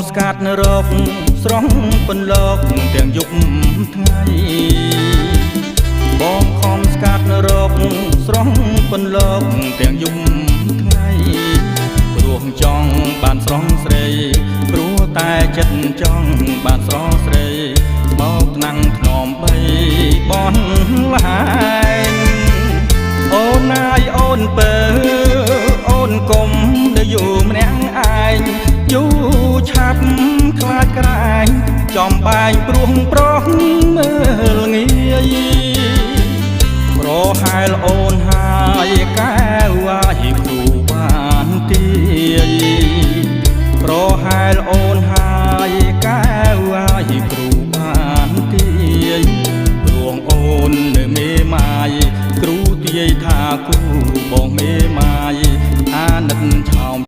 ស្កាត់រកស្រស់ពន្លកទាំងយប់ថ្ងៃបងខំស្កាត់រកស្រស់ពន្លកទាំងយប់ថ្ងៃព្រោះចង់បានស្រស់ស្រីព្រោះតែចិត្តចង់បានស្រស់ស្រីមកថ្នាំងថ្នមបីបនឡាយអូនណាយអូនពើអូនកុំដែលយូរម្នាក់ឯងយូរឆាប់ខ្លាចក្រែងចំបែងព្រោះប្រុសមើលងាយប្រហែលអូនហើយកែវអាយគ្រូ